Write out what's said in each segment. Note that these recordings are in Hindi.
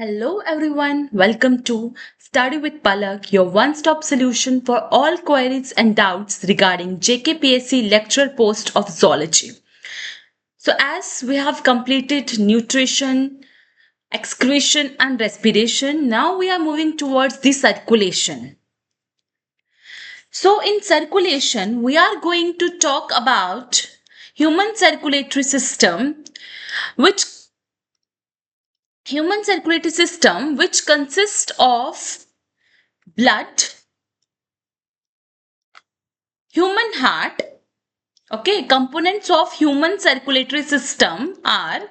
Hello everyone, welcome to Study with Palak, your one-stop solution for all queries and doubts regarding JKPSC lecturer post of zoology. So as we have completed nutrition, excretion and respiration, now we are moving towards the circulation. So in circulation, we are going to talk about human circulatory system, which consists of blood, human heart. Okay, components of human circulatory system are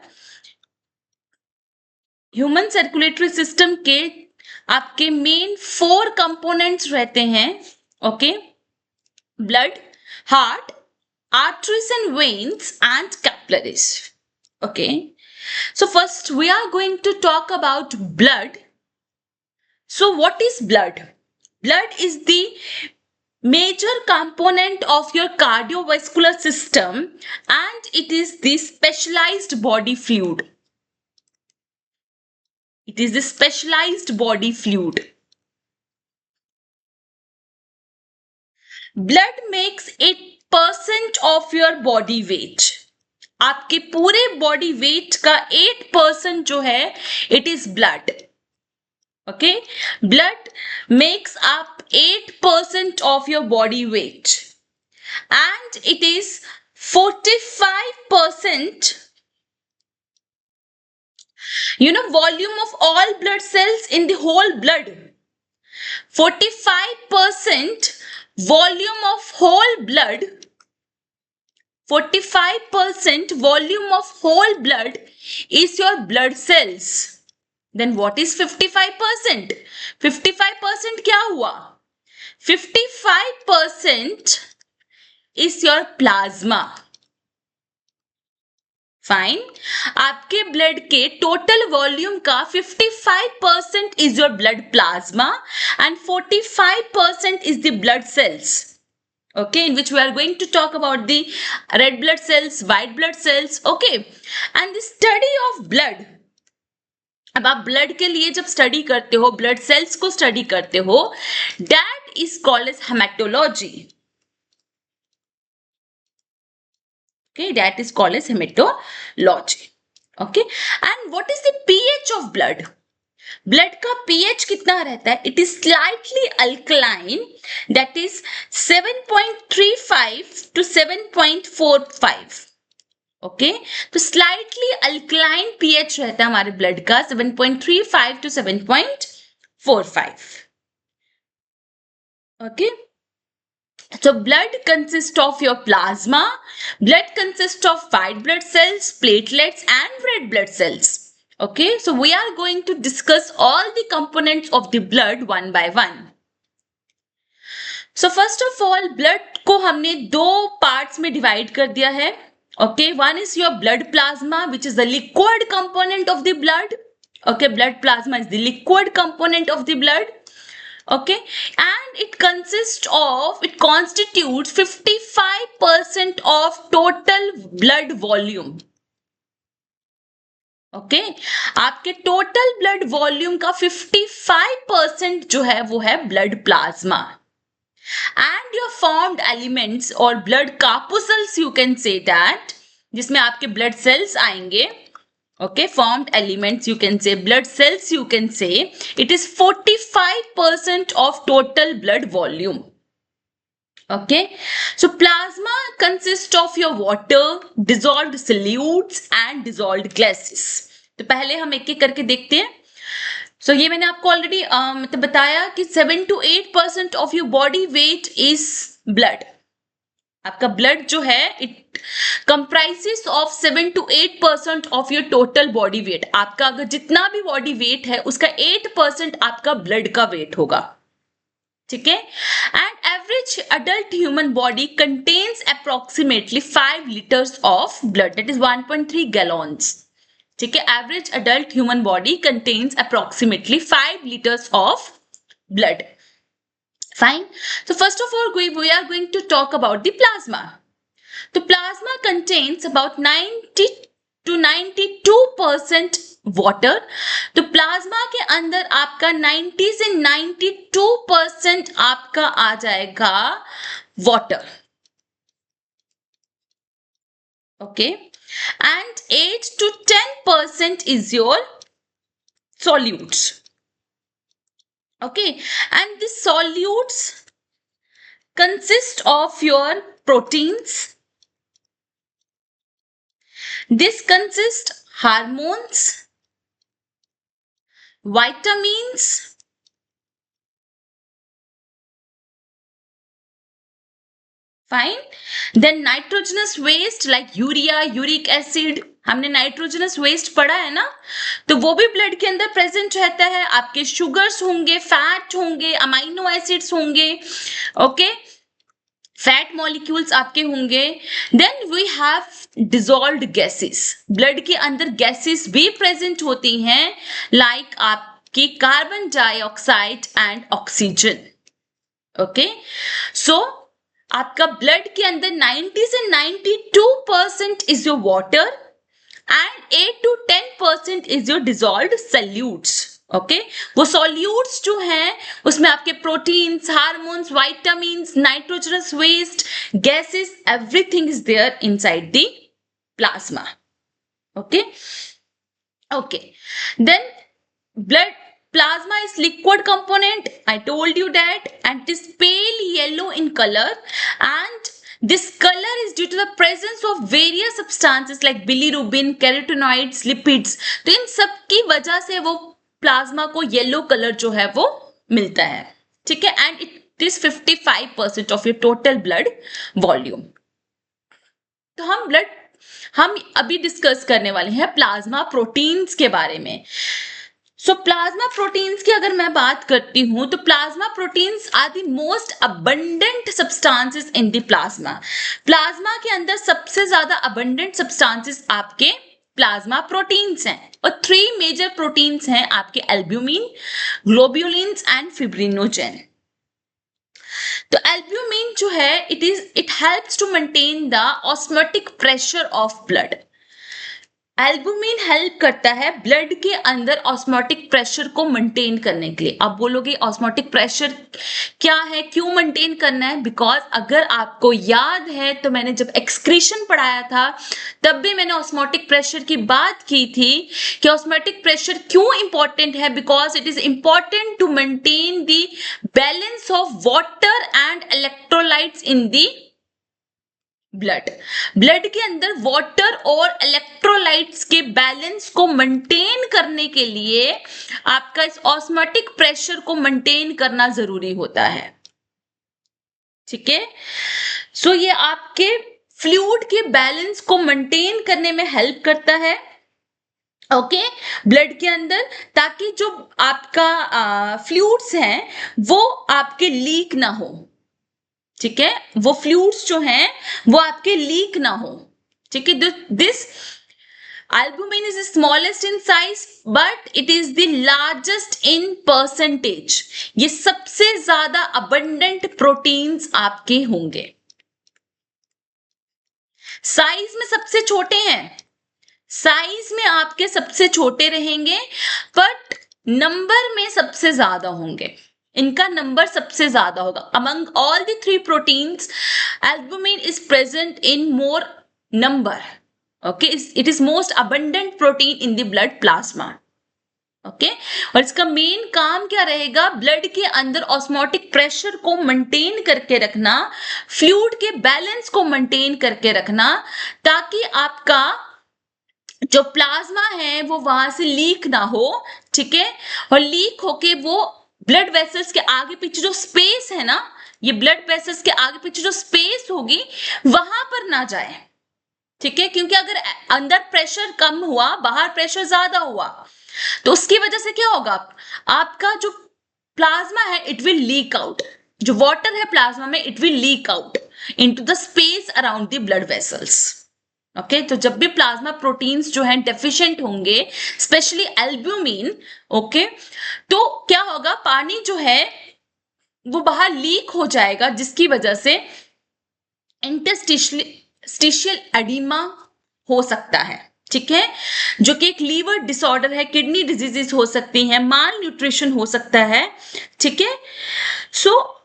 human circulatory system के आपके मेन 4 कंपोनेंट्स रहते हैं. Okay, blood, heart, arteries and veins and capillaries. Okay, so first we are going to talk about blood. So what is blood? Blood is the major component of your cardiovascular system and it is the specialized body fluid. It is the specialized body fluid. Blood makes 8% of your body weight. आपके पूरे body weight का 8% जो है it is blood. Okay, blood makes up 8% of your body weight and it is 45% volume of all blood cells in the whole blood. 45% volume of whole blood. 45% volume of whole blood is your blood cells. Then what is 55%? 55% क्या हुआ? 55% is your plasma. फाइन, आपके ब्लड के टोटल वॉल्यूम का 55% is your blood plasma and 45% is the blood cells. Okay, in which we are going to talk about the red blood cells, white blood cells. Okay, and the study of blood. अब आप ब्लड के लिए जब स्टडी करते हो, ब्लड सेल्स को स्टडी करते हो, that is called as hematology. Okay, that is called as hematology. Okay, and what is the pH of blood? Blood का pH कितना रहता है? It is slightly alkaline, that is 7.35 to 7.45. Okay, तो स्लाइटली अल्कलाइन pH रहता है हमारे ब्लड का 7.35 to 7.45. Okay, so blood consists of your plasma, blood consists of white blood cells, platelets and red blood cells. Okay, so we are going to discuss all the components of the blood one by one. So first of all, blood को हमने 2 parts में divide कर दिया है. Okay, one is your blood plasma, which is the liquid component of the blood. Okay, blood plasma is the liquid component of the blood. Okay, and it constitutes 55% of total blood volume. Okay, आपके total blood volume का 55% जो है वो है blood plasma. And your formed elements or blood corpuscles, you can say that, जिसमें आपके blood cells आएंगे. Okay, formed elements, you can say blood cells, you can say it is 45% of total blood volume. Okay, so plasma consists of your water, dissolved solutes and dissolved gases. तो पहले हम एक एक करके देखते हैं. So ये मैंने आपको ऑलरेडी मतलब बताया कि 7 to 8% of your body weight is blood. आपका ब्लड जो है it comprises of 7 to 8% of your total body weight. आपका अगर जितना भी बॉडी वेट है उसका 8% आपका ब्लड का वेट होगा. ठीक है, and average adult human body contains approximately 5 liters of blood, that is 1.3 gallons. ठीक है, average adult human body contains approximately 5 liters of blood. Fine. So first of all, we are going to talk about the plasma. The plasma contains about 90 to 92% water. तो प्लाज्मा के अंदर आपका 90 से 92% आपका आ जाएगा water, okay, and 8 to 10% is your solutes, okay, and the solutes consist of your proteins. This consists hormones, vitamins, fine, then nitrogenous waste like urea, uric acid, हमने नाइट्रोजनस वेस्ट पढ़ा है ना, तो वो भी ब्लड के अंदर प्रेजेंट रहता है। आपके शुगर्स होंगे, फैट होंगे, अमाइनो एसिड्स होंगे, ओके, फैट मॉलिक्यूल्स आपके होंगे। Then we have dissolved gases, blood के अंदर गैसेस भी प्रेजेंट होती हैं लाइक आपकी carbon dioxide and oxygen, okay. So आपका ब्लड के अंदर 90 से 92% is your water and 8 to 10% is your dissolved solutes, okay. वो सॉल्यूट्स जो हैं उसमें आपके proteins, hormones, vitamins, nitrogenous waste, gases, everything is there inside the plasma, okay, okay. Then blood plasma is liquid component, I told you that, and it is pale yellow in color, and this color is due to the presence of various substances like bilirubin, carotenoids, lipids. तो इन सब की वजह से वो प्लाज्मा को येलो कलर जो है वो मिलता है, ठीक है, and it is 55% of your total blood volume. तो हम अभी डिस्कस करने वाले हैं प्लाज्मा प्रोटीन्स के बारे में। सो प्लाज्मा प्रोटीन्स की अगर मैं बात करती हूं तो plasma proteins are the most abundant substances in the plasma. Plasma के अंदर सबसे ज्यादा अबंडेंट सब्सटेंसेस आपके प्लाज्मा प्रोटीन्स हैं, और 3 मेजर प्रोटीन्स हैं आपके एल्ब्यूमिन, ग्लोब्युलिन्स एंड फिब्रिनोजेन। तो एल्ब्यूमिन जो है it helps to maintain the osmotic pressure of blood. Albumin help करता है ब्लड के अंदर ऑस्मोटिक प्रेशर को मेंटेन करने के लिए। आप बोलोगे ऑस्मोटिक प्रेशर क्या है, क्यों मेंटेन करना है? बिकॉज अगर आपको याद है तो मैंने जब एक्सक्रीशन पढ़ाया था तब भी मैंने ऑस्मोटिक प्रेशर की बात की थी कि ऑस्मोटिक प्रेशर क्यों इंपॉर्टेंट है, because it is important to maintain the balance of water and electrolytes in the blood के अंदर वाटर और इलेक्ट्रोलाइट्स के बैलेंस को मेंटेन करने के लिए आपका इस ऑस्मोटिक प्रेशर को मेंटेन करना जरूरी होता है, ठीक है। सो ये आपके फ्लूइड के बैलेंस को मेंटेन करने में हेल्प करता है, ओके, ब्लड के अंदर, ताकि जो आपका फ्लूइड्स हैं वो आपके लीक ना हो, ठीक है, वो फ्लूइड्स जो हैं वो आपके लीक ना हो, ठीक है। This albumin is smallest in size but it is the largest in percentage. ये सबसे ज्यादा अबंडेंट प्रोटीन्स आपके होंगे, साइज में सबसे छोटे हैं, साइज में आपके सबसे छोटे रहेंगे बट नंबर में सबसे ज्यादा होंगे, इनका नंबर सबसे ज्यादा होगा। Among all the 3 proteins albumin is present in more number, okay, it is most abundant protein in the blood plasma, okay. और इसका मेन काम क्या रहेगा? ब्लड के अंदर ऑस्मोटिक प्रेशर को मेंटेन करके रखना, फ्लूइड के बैलेंस को मेंटेन करके रखना, ताकि आपका जो प्लाज्मा है वो वहां से लीक ना हो, ठीक है, और लीक होके वो ब्लड वेसल्स के आगे पीछे जो स्पेस है ना, ये ब्लड वेसल्स के आगे पीछे जो स्पेस होगी वहां पर ना जाए, ठीक है, क्योंकि अगर अंदर प्रेशर कम हुआ, बाहर प्रेशर ज्यादा हुआ, तो उसकी वजह से क्या होगा? आपका जो प्लाज्मा है इट विल लीक आउट, जो वाटर है प्लाज्मा में it will leak out into the space around the blood vessels, okay. तो जब भी प्लाज्मा प्रोटीन्स जो हैं डेफिशिएंट होंगे, स्पेशली एल्ब्यूमिन, ओके, तो क्या होगा? पानी जो है वो बाहर लीक हो जाएगा, जिसकी वजह से इंटरस्टिशियल एडिमा हो सकता है, ठीक है, जो कि एक लीवर डिसऑर्डर है, किडनी डिजीजेस हो सकती हैं, माल न्यूट्रिशन हो सकता है, ठीक है। सो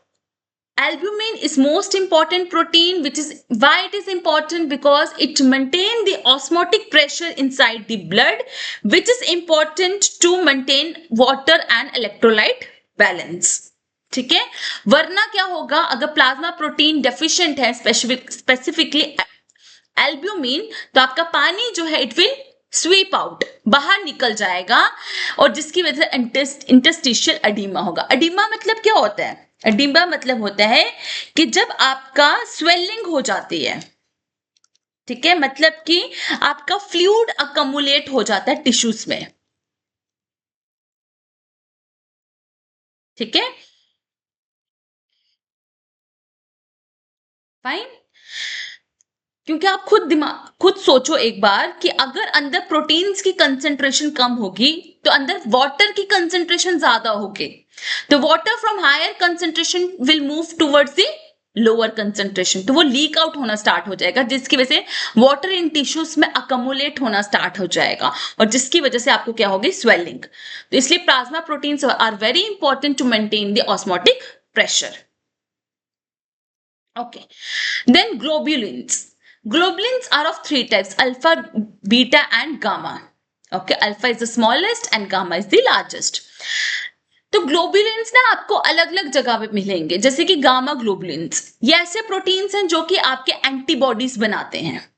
albumin is most important protein, which is why it is important, because it maintain the osmotic pressure inside the blood, which is important to maintain water and electrolyte balance, ठीक है। वरना क्या होगा, अगर प्लाज्मा प्रोटीन डेफिशिएंट है, स्पेसिफिकली एल्ब्यूमिन, तो आपका पानी जो है इट विल स्वीप आउट, बाहर निकल जाएगा, और जिसकी वजह से इंटरस्टिशियल एडिमा होगा। एडिमा मतलब क्या होता है? एडिमा मतलब होता है कि जब आपका स्वेलिंग हो जाती है, ठीक है, मतलब कि आपका फ्लूइड अकमुलेट हो जाता है टिश्यूज में, ठीक है, फाइन। क्योंकि आप खुद सोचो एक बार कि अगर अंदर प्रोटीन्स की कंसेंट्रेशन कम होगी तो अंदर वाटर की कंसेंट्रेशन ज्यादा होगी, तो water from higher concentration will move towards the lower concentration, तो वो लीक आउट होना स्टार्ट हो जाएगा, जिसकी वजह से वाटर इन टिश्यूज में अकमुलेट होना स्टार्ट हो जाएगा, और जिसकी वजह से आपको क्या होगी, स्वेलिंग। तो इसलिए plasma proteins are very important to maintain the osmotic pressure. Okay, then globulins. Globulins are of three types: alpha, beta, and gamma. Okay, alpha is the smallest and gamma is the largest. तो ग्लोबुलिन्स ना आपको अलग अलग जगह पे मिलेंगे, जैसे कि गामा ग्लोबुलिन्स, ये ऐसे प्रोटीन्स हैं जो कि आपके एंटीबॉडीज बनाते हैं।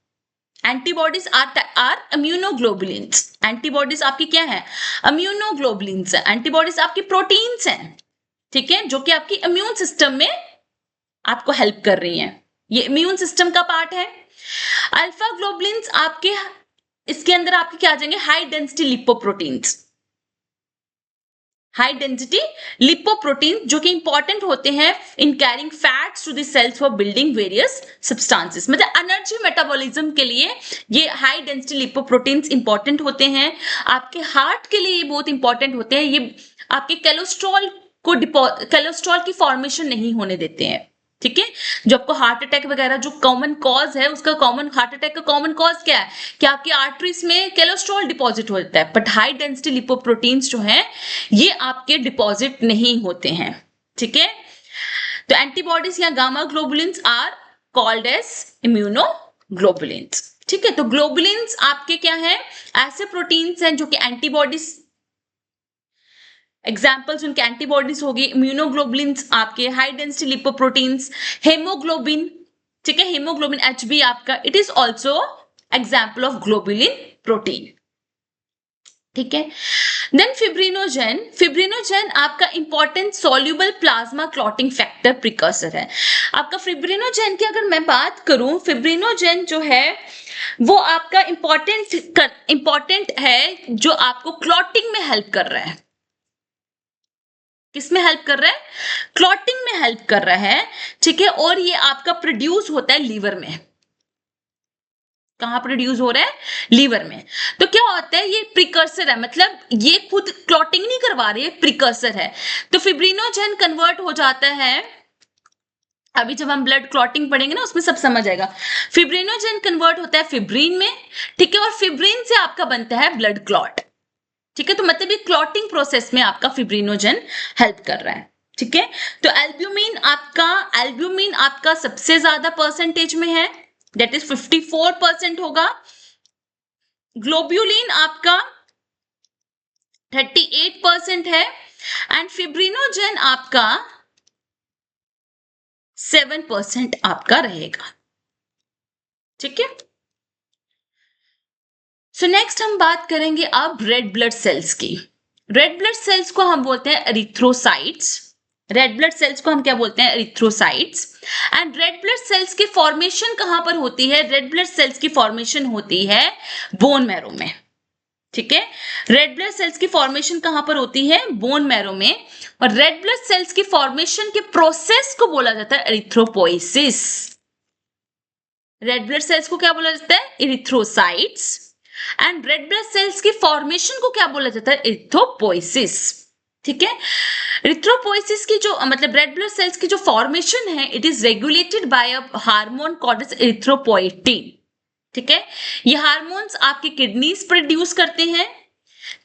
Antibodies are immunoglobulins. एंटीबॉडीज आपकी क्या है? इम्यूनोग्लोबुलिन्स है। एंटीबॉडीज आपकी प्रोटीन्स हैं, ठीक है, जो कि आपकी इम्यून सिस्टम में आपको हेल्प कर रही हैं, ये इम्यून सिस्टम का पार्ट है। अल्फा ग्लोबुलिन्स आपके, इसके अंदर आपके क्या आ जाएंगे, high density lipoproteins. High density lipoprotein जो कि इंपॉर्टेंट होते हैं in carrying fats to the cells for building various substances, मतलब एनर्जी मेटाबॉलिज्म के लिए ये हाई डेंसिटी लिपोप्रोटीन्स इंपॉर्टेंट होते हैं। आपके हार्ट के लिए ये बहुत इंपॉर्टेंट होते हैं, ये आपके कोलेस्ट्रॉल की फॉर्मेशन नहीं होने देते हैं, ठीक है। जो आपको हार्ट अटैक वगैरह जो कॉमन कॉज है, उसका हार्ट अटैक का कॉमन कॉज क्या है कि आपकी आर्टरीज में कोलेस्ट्रॉल डिपॉजिट होता है, बट हाई डेंसिटी लिपोप्रोटीन्स जो हैं ये आपके डिपॉजिट नहीं होते हैं, ठीक है। तो एंटीबॉडीज या gamma globulins are called as immunoglobulins, ठीक है। तो ग्लोबुलिन्स आपके क्या है, ऐसे प्रोटीन्स हैं जो कि एंटीबॉडीज, एग्जाम्पल्स उनके एंटीबॉडीज होगी। इम्यूनोग्लोबुलिन्स आपके हाई डेंसिटी लिपोप्रोटीन्स, हेमोग्लोबिन, ठीक है, हेमोग्लोबिन HB आपका, it is also example of globulin protein, ठीक है। Then fibrinogen. फिब्रिनोजेन आपका important soluble plasma clotting factor precursor है। आपका फिब्रिनोजेन की अगर मैं बात करूं, फिब्रिनोजेन जो है वो आपका इंपॉर्टेंट है, जो आपको क्लॉटिंग में हेल्प कर रहा है। किसमें हेल्प कर रहा है? क्लॉटिंग में हेल्प कर रहा है, ठीक है। और ये आपका प्रोड्यूस होता है लीवर में। कहां प्रोड्यूस हो रहा है? लीवर में। तो क्या होता है, ये प्रिकर्सर है, मतलब ये खुद क्लॉटिंग नहीं करवा रही है, प्रिकर्सर है। तो फिब्रिनोजेन कन्वर्ट हो जाता है, अभी जब हम ब्लड क्लॉटिंग पढ़ेंगे ना उसमें सब समझ आएगा। फिब्रिनोजेन कन्वर्ट होता है फिब्रिन में, ठीक है, और फिब्रिन से आपका बनता है ब्लड क्लॉट, ठीक है। तो मतलब ये क्लॉटिंग प्रोसेस में आपका फिब्रिनोजेन हेल्प कर रहा है, ठीक है। तो एल्ब्यूमिन आपका सबसे ज्यादा परसेंटेज में है, दैट इज 54% होगा। ग्लोब्यूलिन आपका 38% है, एंड फिब्रिनोजेन आपका 7% आपका रहेगा, ठीक है। सो नेक्स्ट हम बात करेंगे अब रेड ब्लड सेल्स की। रेड ब्लड सेल्स को हम बोलते हैं एरिथ्रोसाइट्स। रेड ब्लड सेल्स को हम क्या बोलते हैं? Erythrocytes. And red blood cells की फॉर्मेशन कहां पर होती है? रेड ब्लड सेल्स की फॉर्मेशन होती है बोन मैरो में, ठीक है। रेड ब्लड सेल्स की फॉर्मेशन कहां पर होती है? बोन मैरो में। और रेड ब्लड सेल्स की फॉर्मेशन के प्रोसेस को बोला जाता है एरिथ्रोपोइसिस। रेड ब्लड सेल्स को क्या बोला जाता है? Erythrocytes. And red blood cells की फॉर्मेशन को क्या बोला जाता है? एरिथ्रोपोइसिस, ठीक है। एरिथ्रोपोइसिस की जो मतलब रेड ब्लड सेल्स की जो फॉर्मेशन है, it is regulated by a hormone called as erythropoietin, ठीक है, ये हार्मोन्स आपके किडनीज प्रोड्यूस करते हैं।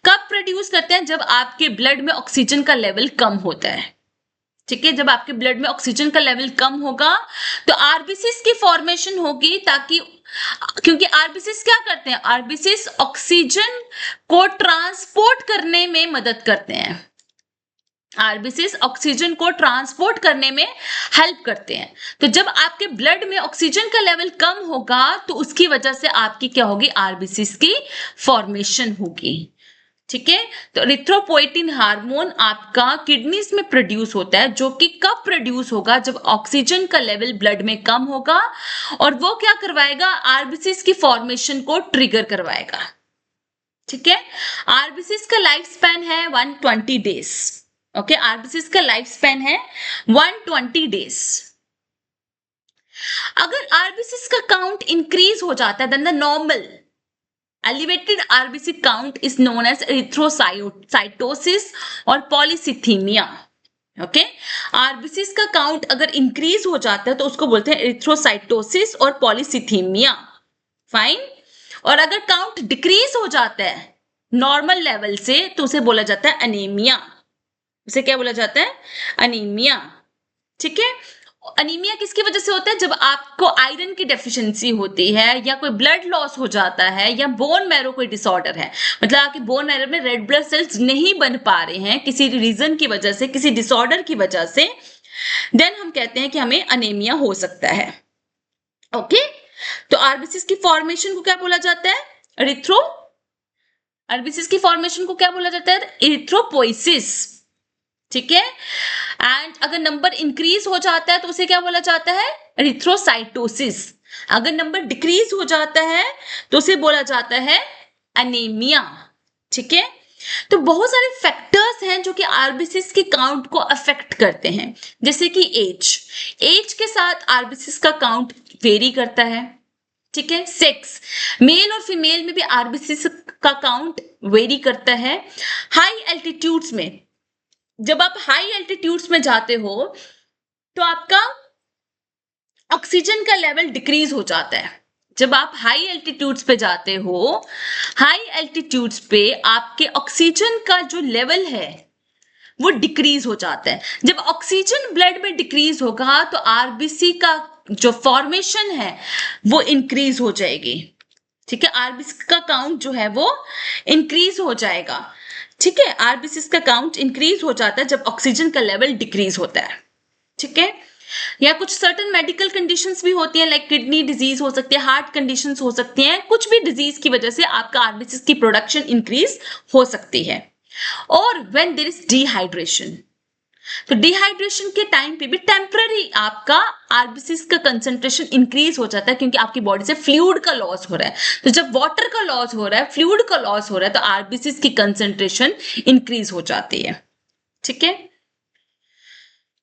कब प्रोड्यूस करते हैं? जब आपके ब्लड में ऑक्सीजन का लेवल कम होता है। ठीक है, जब आपके ब्लड में ऑक्सीजन का लेवल कम होगा तो आरबीसीज की फॉर्मेशन होगी, ताकि क्योंकि आरबीसीज क्या करते हैं? आरबीसीज ऑक्सीजन को ट्रांसपोर्ट करने में मदद करते हैं। आरबीसीज ऑक्सीजन को ट्रांसपोर्ट करने में हेल्प करते हैं। तो जब आपके ब्लड में ऑक्सीजन का लेवल कम होगा तो उसकी वजह से आपकी क्या होगी? आरबीसीज की फॉर्मेशन होगी। ठीक है, तो इरिथ्रोपोएटिन हार्मोन आपका किडनीज में प्रोड्यूस होता है, जो कि कब प्रोड्यूस होगा? जब ऑक्सीजन का लेवल ब्लड में कम होगा, और वो क्या करवाएगा? आरबीसीज की फॉर्मेशन को ट्रिगर करवाएगा। ठीक है, आरबीसीज का लाइफ स्पैन है 120 डेज। ओके, आरबीसीज का लाइफ स्पैन है 120 डेज। अगर आरबीसीज का काउंट इंक्रीज हो जाता है, then the normal elevated RBC count is known as erythrocytosis और polycythemia। ओके, आरबीसीज का काउंट अगर इंक्रीज हो जाता है तो उसको बोलते हैं एरिथ्रोसाइटोसिस और पॉलीसिथीमिया। फाइन। और अगर काउंट डिक्रीज हो जाता है नॉर्मल लेवल से तो उसे बोला जाता है अनीमिया। उसे क्या बोला जाता है? अनीमिया। ठीक है, अनीमिया किसकी वजह से होता है? जब आपको आयरन की डेफिशिएंसी होती है, या कोई ब्लड लॉस हो जाता है, या बोन मैरो कोई डिसऑर्डर है, मतलब आपके बोन मैरो में रेड ब्लड सेल्स नहीं बन पा रहे हैं किसी रीजन की वजह से, किसी डिसऑर्डर की वजह से, देन हम कहते हैं कि हमें अनीमिया हो सकता है। ओके, तो आरबीसीज की फॉर्मेशन को क्या बोला जाता है? आरबीसीज की फॉर्मेशन को क्या बोला जाता है? इरिथ्रोपोइसिस। ठीक है, एंड अगर नंबर इंक्रीज हो जाता है तो उसे क्या बोला जाता है? एरिथ्रोसाइटोसिस। अगर नंबर डिक्रीज हो जाता है तो उसे बोला जाता है अनीमिया। ठीक है, तो बहुत सारे फैक्टर्स हैं जो कि आरबीसीज के काउंट को अफेक्ट करते हैं, जैसे कि एज के साथ आरबीसीज का काउंट वेरी करता है। ठीक है, सेक्स, मेल और फीमेल में भी आरबीसीज का काउंट वेरी करता है। हाई एल्टीट्यूड्स में, जब आप हाई एल्टीट्यूड्स में जाते हो तो आपका ऑक्सीजन का लेवल डिक्रीज हो जाता है। जब आप हाई एल्टीट्यूड्स पे जाते हो, हाई एल्टीट्यूड्स पे आपके ऑक्सीजन का जो लेवल है वो डिक्रीज हो जाता है। जब ऑक्सीजन ब्लड में डिक्रीज होगा तो आरबीसी का जो फॉर्मेशन है वो इंक्रीज हो जाएगी। ठीक है, आरबीसी का काउंट जो है वो इंक्रीज हो जाएगा। ठीक है, आरबीसीज का काउंट इंक्रीज हो जाता है जब ऑक्सीजन का लेवल डिक्रीज होता है। ठीक है, या कुछ सर्टेन मेडिकल कंडीशंस भी होती हैं, लाइक किडनी डिजीज हो सकती है, हार्ट कंडीशंस हो सकती हैं, कुछ भी डिजीज की वजह से आपका आरबीसीज की प्रोडक्शन इंक्रीज हो सकती है। और व्हेन देयर इज डिहाइड्रेशन, तो डिहाइड्रेशन के टाइम पे भी टेम्पररी आपका आरबीसीज का कंसंट्रेशन इंक्रीज हो जाता है, क्योंकि आपकी बॉडी से फ्लूइड का लॉस हो रहा है। तो जब वाटर का लॉस हो रहा है, फ्लूइड का लॉस हो रहा है, तो आरबीसीज की कंसंट्रेशन इंक्रीज हो जाती है। ठीक है,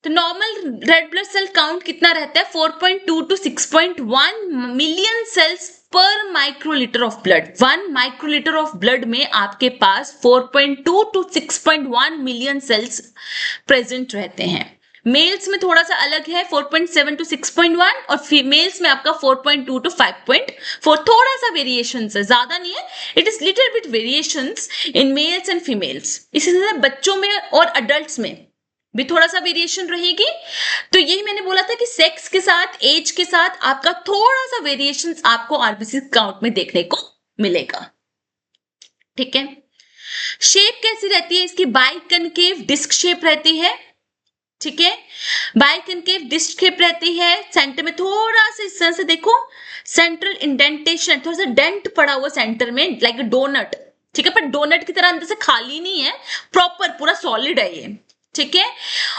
तो normal red blood cell count कितना रहता है? 4.2 to 6.1 million cells per microlitre of blood. 1 microlitre of blood में आपके पास 4.2 टू 6.1 मिलियन सेल्स प्रेजेंट रहते हैं। मेल्स में थोड़ा सा अलग है, 4.7 टू 6.1, और फीमेल्स में आपका 4.2 टू 5.4। थोड़ा सा वेरिएशन है, ज्यादा नहीं है, it is little bit variations in males and females. इसी तरह बच्चों में और अडल्ट्स में भी थोड़ा सा वेरिएशन रहेगी। तो यही मैंने बोला था कि सेक्स के साथ, एज के साथ आपका थोड़ा सा वेरिएशन आपको आरबीसी काउंट में देखने को मिलेगा। ठीक है, शेप कैसी रहती है इसकी? बाइकनकेव डिस्क शेप रहती है। ठीक है, बाइकनकेव डिस्क शेप रहती है। सेंटर में थोड़ा सा इस तरह से देखो, सेंट्रल इंडेंटेशन, थोड़ा सा डेंट पड़ा हुआ सेंटर में, लाइक डोनट। ठीक है, पर डोनट की तरह अंदर से खाली नहीं है, प्रॉपर पूरा सॉलिड है ये। ठीक है,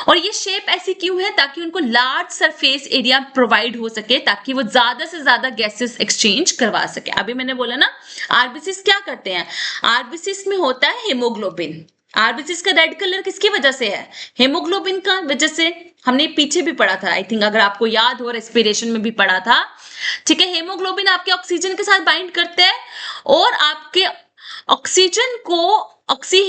और ये शेप ऐसी क्यों है? ताकि उनको लार्ज सरफेस एरिया प्रोवाइड हो सके, ताकि वो ज्यादा से ज्यादा गैसेस एक्सचेंज करवा सके। अभी मैंने बोला ना, आरबीसीज क्या करते हैं? आरबीसीज में होता है हेमोग्लोबिन। आरबीसीज का रेड कलर किसकी वजह से है? हेमोग्लोबिन का वजह से। हमने पीछे भी पढ़ा था, आई थिंक, अगर आपको याद हो, रेस्पिरेशन में भी पढ़ा था। ठीक है, हेमोग्लोबिन आपके ऑक्सीजन के साथ बाइंड करते हैं और आपके ऑक्सीजन को, ऑक्सी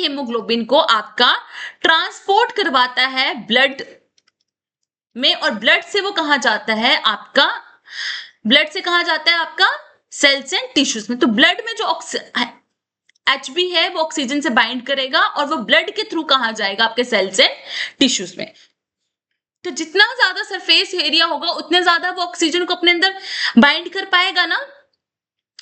हेमोग्लोबिन को आपका ट्रांसपोर्ट करवाता है ब्लड में, और ब्लड से वो कहा जाता है आपका ब्लड से कहाँ जाता है आपका? सेल्स एंड टिश्यूज में। तो ब्लड में जो HB है वो ऑक्सीजन से बाइंड करेगा और वो ब्लड के थ्रू कहाँ जाएगा? आपके सेल्स एंड टिश्यूज में। तो जितना ज्यादा सरफेस एरिया होगा उतने ज्यादा वो ऑक्सीजन को अपने अंदर बाइंड कर पाएगा ना,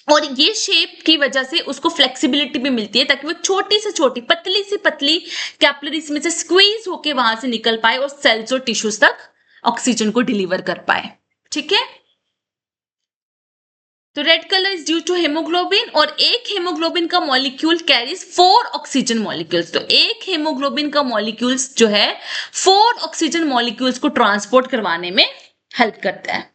और ये शेप की वजह से उसको फ्लेक्सिबिलिटी भी मिलती है ताकि वो छोटी से छोटी पतली से पतली कैपिलरीज में से स्क्वीज होके वहां से निकल पाए और सेल्स और टिश्यूज तक ऑक्सीजन को डिलीवर कर पाए। ठीक है, तो red colour is due to haemoglobin, और एक हेमोग्लोबिन का मॉलिक्यूल कैरीज 4 ऑक्सीजन मॉलिक्यूल्स। तो एक हेमोग्लोबिन का मॉलिक्यूल्स जो है 4 ऑक्सीजन मॉलिक्यूल्स को ट्रांसपोर्ट करवाने में हेल्प करता है।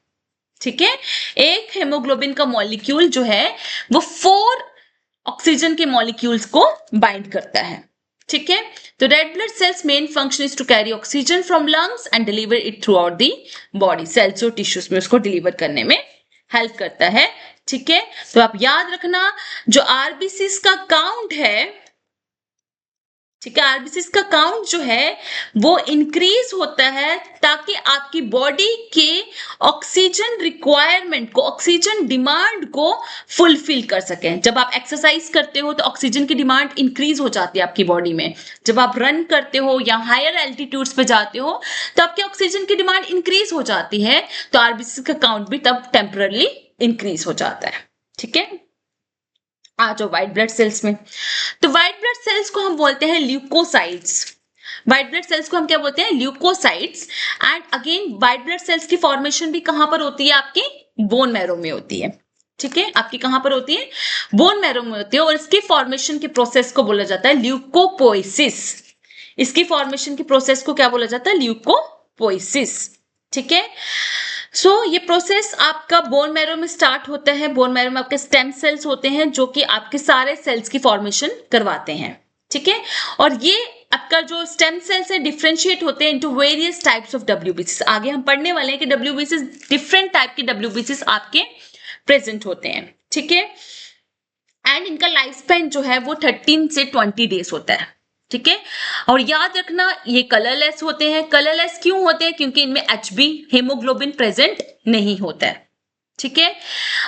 ठीक है, एक हेमोग्लोबिन का मॉलिक्यूल जो है वो 4 ऑक्सीजन के मॉलिक्यूल्स को बाइंड करता है। ठीक है, तो red blood cells main function is to carry oxygen from lungs and deliver it throughout the body. Cells और टिश्यूज में उसको डिलीवर करने में हेल्प करता है। ठीक है, तो आप याद रखना जो आरबीसीज का काउंट है, ठीक है, आरबीसीज का काउंट जो है वो इंक्रीज होता है ताकि आपकी बॉडी के ऑक्सीजन रिक्वायरमेंट को, ऑक्सीजन डिमांड को फुलफिल कर सकें। जब आप एक्सरसाइज करते हो तो ऑक्सीजन की डिमांड इंक्रीज हो जाती है आपकी बॉडी में। जब आप रन करते हो या हायर एल्टीट्यूड्स पे जाते हो तो आपके ऑक्सीजन की डिमांड इंक्रीज हो जाती है, तो आरबीसीज का काउंट भी तब टेम्पररी इंक्रीज हो जाता है। ठीक है, आ जाओ व्हाइट ब्लड सेल्स में। तो व्हाइट ब्लड सेल्स को हम बोलते हैं ल्यूकोसाइट्स। व्हाइट ब्लड सेल्स को हम क्या बोलते हैं? Leukocytes. And again white blood cells की फॉर्मेशन भी कहां पर होती है? आपकी बोन मैरो में होती है। ठीक है, आपकी कहां पर होती है? बोन मैरो में होती है, और इसकी फॉर्मेशन के प्रोसेस को बोला जाता है ल्यूकोपोइसिस। इसकी फॉर्मेशन की प्रोसेस को क्या बोला जाता है? ल्यूकोपोइसिस। ठीक है, ये प्रोसेस आपका बोन मैरो में स्टार्ट होता है। बोन मैरो में आपके स्टेम सेल्स होते हैं जो कि आपके सारे सेल्स की फॉर्मेशन करवाते हैं। ठीक है, और ये आपका जो स्टेम सेल्स है डिफरेंशिएट होते हैं इनटू वेरियस टाइप्स ऑफ डब्ल्यूबीसीस। आगे हम पढ़ने वाले हैं कि डब्ल्यूबीसीस, डिफरेंट टाइप के डब्ल्यूबीसीस आपके प्रेजेंट होते हैं। ठीक है, एंड इनका लाइफ स्पैन जो है वो 13 से 20 डेज होता है। ठीक है, और याद रखना ये कलरलेस होते हैं। कलरलेस क्यों होते हैं? क्योंकि इनमें HB हीमोग्लोबिन प्रेजेंट नहीं होता है। ठीक है,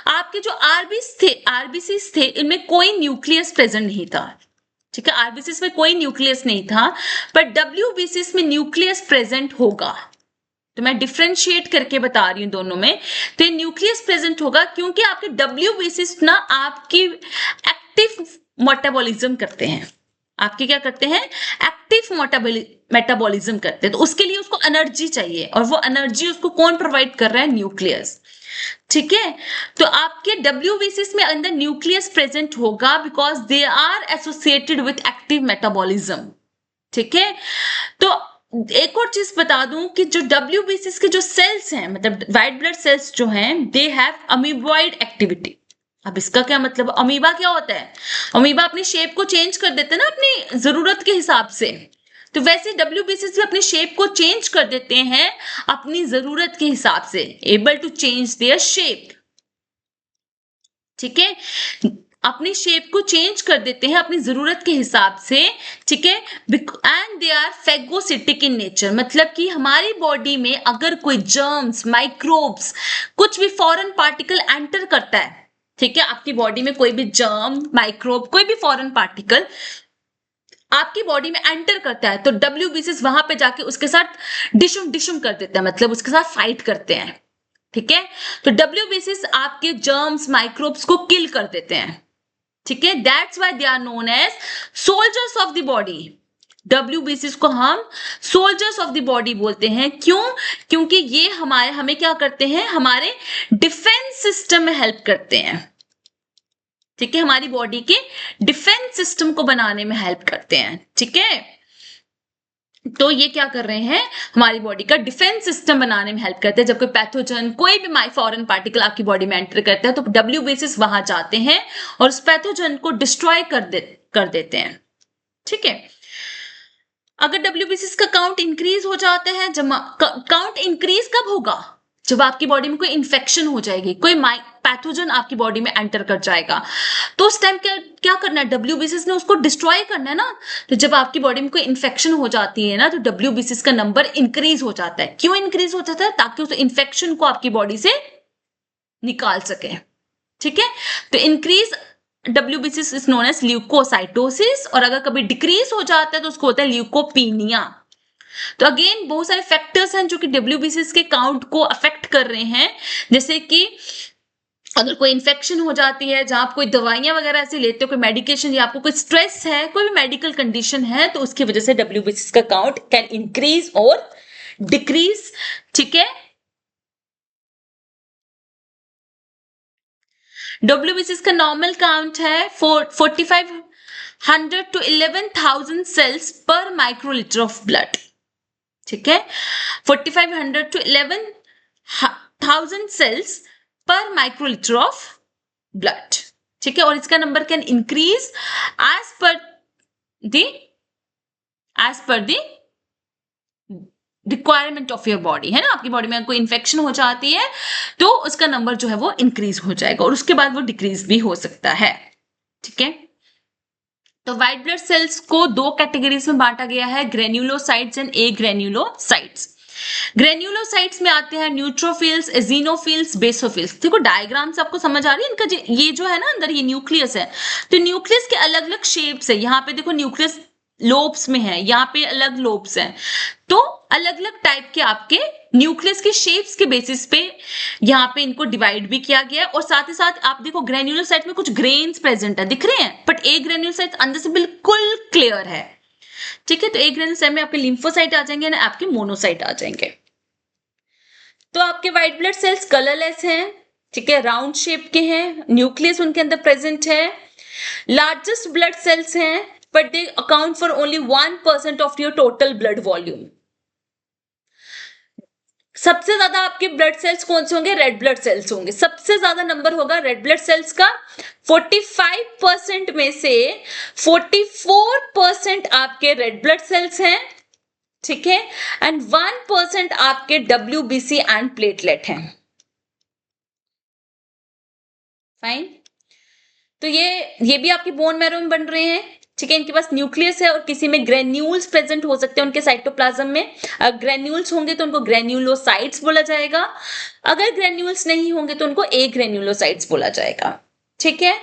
आपके जो आरबीसीस थे इनमें कोई न्यूक्लियस प्रेजेंट नहीं था। ठीक है, आरबीसीस में कोई न्यूक्लियस नहीं था, पर डब्ल्यूबीसीस में न्यूक्लियस प्रेजेंट होगा। तो मैं डिफरेंशिएट करके बता रही हूं दोनों में। तो ये न्यूक्लियस प्रेजेंट होगा क्योंकि आपके डब्ल्यूबीसीस ना आपकी एक्टिव मेटाबॉलिज्म करते हैं। आपके क्या करते हैं? एक्टिव मेटाबॉलिज्म करते हैं। तो उसके लिए उसको एनर्जी चाहिए, और वो एनर्जी उसको कौन प्रोवाइड कर रहा है? न्यूक्लियस। ठीक है, तो आपके डब्ल्यूबीसीस में अंदर न्यूक्लियस प्रेजेंट होगा because they are associated with active metabolism. ठीक है, तो एक और चीज बता दूं कि जो डब्ल्यूबीसीस के जो सेल्स हैं, मतलब व्हाइट ब्लड सेल्स जो हैं, दे हैव अमीबॉइड एक्टिविटी। अब इसका क्या मतलब? अमीबा क्या होता है? अमीबा अपनी शेप को चेंज कर देते हैं ना अपनी जरूरत के हिसाब से। तो वैसे डब्ल्यूबीसीस भी अपनी शेप को चेंज कर देते हैं अपनी जरूरत के हिसाब से, able to change their shape. ठीक है, अपनी शेप को चेंज कर देते हैं अपनी जरूरत के हिसाब से। ठीक है, and they are phagocytic in nature, मतलब कि हमारी बॉडी में अगर कोई जर्म्स, माइक्रोब्स, कुछ भी फॉरेन पार्टिकल एंटर करता है, ठीक है, आपकी बॉडी में कोई भी जर्म, माइक्रोब, कोई भी फॉरेन पार्टिकल आपकी बॉडी में एंटर करता है, तो डब्ल्यूबीसीस वहां पे जाके उसके साथ डिशुम कर देते हैं, मतलब उसके साथ फाइट करते हैं। ठीक है, तो डब्ल्यूबीसीस आपके जर्म्स, माइक्रोब्स को किल कर देते हैं। ठीक है, that's why they are known as soldiers of the body. डब्ल्यूबीसीस को हम सोल्जर्स ऑफ द बॉडी बोलते हैं। क्यों? क्योंकि ये हमें क्या करते हैं? हमारे डिफेंस सिस्टम में हेल्प करते हैं। ठीक है, हमारी बॉडी के डिफेंस सिस्टम को बनाने में हेल्प करते हैं। ठीक है, तो ये क्या कर रहे हैं? हमारी बॉडी का डिफेंस सिस्टम बनाने में हेल्प करते हैं। जब कोई पैथोजन, कोई भी फॉरेन पार्टिकल आपकी बॉडी में एंटर करता है तो डब्ल्यूबीसीस वहां जाते हैं और उस पैथोजन को डिस्ट्रॉय कर देते हैं। ठीक है, अगर डब्ल्यूबीसीस का काउंट इंक्रीज हो जाता है, जब काउंट इंक्रीज कब होगा? जब आपकी बॉडी में कोई इन्फेक्शन हो जाएगी, कोई पैथोजन आपकी बॉडी में एंटर कर जाएगा, तो उस टाइम क्या करना है? डब्ल्यूबीसीस ने उसको डिस्ट्रॉय करना है ना। तो जब आपकी बॉडी में कोई इन्फेक्शन हो जाती है ना, तो डब्ल्यूबीसीस का नंबर इंक्रीज हो जाता है। क्यों इंक्रीज हो जाता है? ताकि उस इन्फेक्शन को आपकी बॉडी से निकाल सके। ठीक है, तो increase WBC is known as leukocytosis, और अगर कभी डिक्रीज हो जाता है तो उसको होता है ल्यूकोपीनिया। तो अगेन बहुत सारे फैक्टर्स हैं जो कि WBC के काउंट को अफेक्ट कर रहे हैं, जैसे कि अगर कोई इन्फेक्शन हो जाती है, जहां आप कोई दवाइयां वगैरह ऐसे लेते हो, कोई मेडिकेशन, या आपको कोई स्ट्रेस है, कोई भी मेडिकल कंडीशन है, तो उसकी वजह से WBC का काउंट कैन इंक्रीज और डिक्रीज। ठीक है, WBC का नॉर्मल काउंट है 4500 to 11,000 cells per microlitre of blood. ठीक है, 4500 to 11,000 cells per microlitre of blood. ठीक है, और इसका number can increase as per the requirement of your body, है ना। आपकी बॉडी में कोई इंफेक्शन हो जाती है तो उसका नंबर जो है वो इंक्रीज हो जाएगा, और उसके बाद वो डिक्रीज भी हो सकता है। ठीक है, तो व्हाइट ब्लड सेल्स को दो कैटेगरीज में बांटा गया है, ग्रेन्युलोसाइट्स एंड एग्रेन्युलोसाइट्स। ग्रेन्युलोसाइट्स में आते हैं न्यूट्रोफिल्स, एजिनोफिल्स, बेसोफिल्स। देखो डायग्राम से आपको समझ आ रही है इनका, ये जो है ना अंदर ये न्यूक्लियस है, तो न्यूक्लियस के अलग अलग शेप्स है। यहाँ पे देखो न्यूक्लियस लोब्स में है, यहाँ पे अलग लोब्स हैं, तो अलग अलग टाइप के आपके न्यूक्लियस के शेप्स के बेसिस पे यहाँ पे इनको डिवाइड भी किया गया है। और साथ ही साथ आप देखो ग्रेन्युलोसाइट में कुछ ग्रेन्स प्रेजेंट है, दिख रहे हैं, बट एक ग्रेन्युलोसाइट अंदर से बिल्कुल क्लियर है। ठीक है, तो एक ग्रेन्युलोसाइट में आपके लिम्फोसाइट आ जाएंगे ना, आपके मोनोसाइट आ जाएंगे। तो आपके व्हाइट ब्लड सेल्स कलरलेस हैं, ठीक है, राउंड शेप के हैं, न्यूक्लियस उनके अंदर प्रेजेंट है, लार्जेस्ट ब्लड सेल्स हैं, but they account for only 1% of your total blood volume. सबसे ज्यादा आपके ब्लड सेल्स कौन से होंगे? रेड ब्लड सेल्स होंगे, सबसे ज्यादा नंबर होगा रेड ब्लड सेल्स का। 45% में से 44% आपके रेड ब्लड सेल्स हैं, ठीक है, एंड 1% आपके WBC एंड प्लेटलेट हैं। फाइन, तो ये भी आपके बोन मैरो में बन रहे हैं, ठीक है। इनके पास न्यूक्लियस है और किसी में ग्रेन्यूल्स प्रेजेंट हो सकते हैं उनके साइटोप्लाज्म में। अगर ग्रेन्यूल्स होंगे तो उनको ग्रेन्यूलोसाइट्स बोला जाएगा, अगर ग्रेन्यूल्स नहीं होंगे तो उनको एग्रेन्यूलोसाइट्स बोला जाएगा। ठीक है,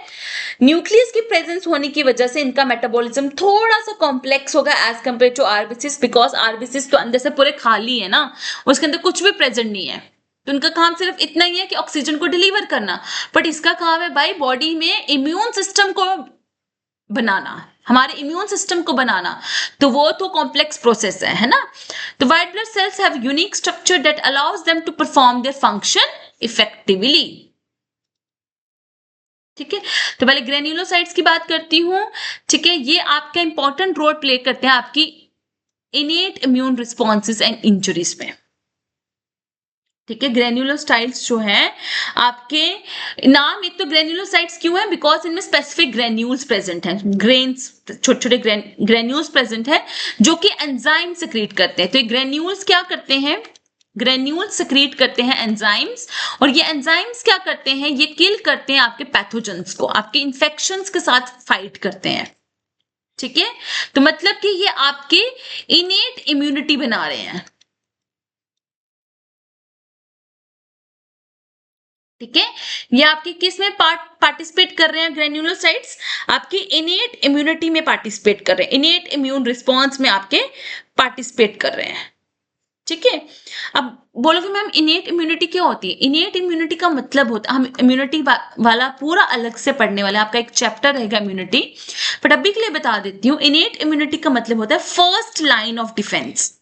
न्यूक्लियस की प्रेजेंस होने की वजह से इनका मेटाबॉलिज्म थोड़ा सा कॉम्प्लेक्स होगा as compared to RBCs, because RBCs तो अंदर से पूरे खाली है ना, उसके अंदर कुछ भी प्रेजेंट नहीं है, तो उनका काम सिर्फ इतना ही है कि ऑक्सीजन को डिलीवर करना। बट इसका काम है भाई बॉडी में इम्यून सिस्टम को बनाना, हमारे इम्यून सिस्टम को बनाना, तो वो तो कॉम्प्लेक्स प्रोसेस है ना। तो white blood cells have unique structure that allows them to perform their function effectively. ठीक है, तो पहले ग्रेन्युलोसाइट्स की बात करती हूं। ठीक है, ये आपका इंपॉर्टेंट रोल प्ले करते हैं आपकी इनेट इम्यून रिस्पॉन्सेज एंड इंजरीज में। ठीक है, ग्रेन्युलोसाइट्स जो है आपके नाम, एक तो ग्रेन्युलोसाइट्स क्यों है, बिकॉज इनमें स्पेसिफिक ग्रेन्यूल्स प्रेजेंट हैं, ग्रेन्स, छोटे छोटे ग्रेन्यूल्स प्रेजेंट है जो कि एंजाइम सिक्रीट करते हैं। तो ये ग्रेन्यूल्स क्या करते हैं, ग्रेन्यूल्स सिक्रीट करते हैं एंजाइम्स, और ये एंजाइम्स क्या करते हैं, ये किल करते हैं आपके पैथोजेंस को, आपके इंफेक्शंस के साथ फाइट करते हैं। ठीक है, तो मतलब कि ये आपके इनेट इम्यूनिटी बना रहे हैं। ठीक है, ये आपके किस में पार्टिसिपेट कर रहे हैं, ग्रेन्युलोसाइट्स आपकी इनेट इम्यूनिटी में पार्टिसिपेट कर रहे हैं, इनेट इम्यून रिस्पॉन्स में आपके पार्टिसिपेट कर रहे हैं। ठीक है, अब बोलोगे मैम इनेट इम्यूनिटी क्या होती है? इनेट इम्यूनिटी का मतलब होता है, हम इम्यूनिटी वाला पूरा अलग से पढ़ने वाला, आपका एक चैप्टर रहेगा इम्यूनिटी, बट अभी के लिए बता देती हूँ। इनेट इम्यूनिटी का मतलब होता है फर्स्ट लाइन ऑफ डिफेंस।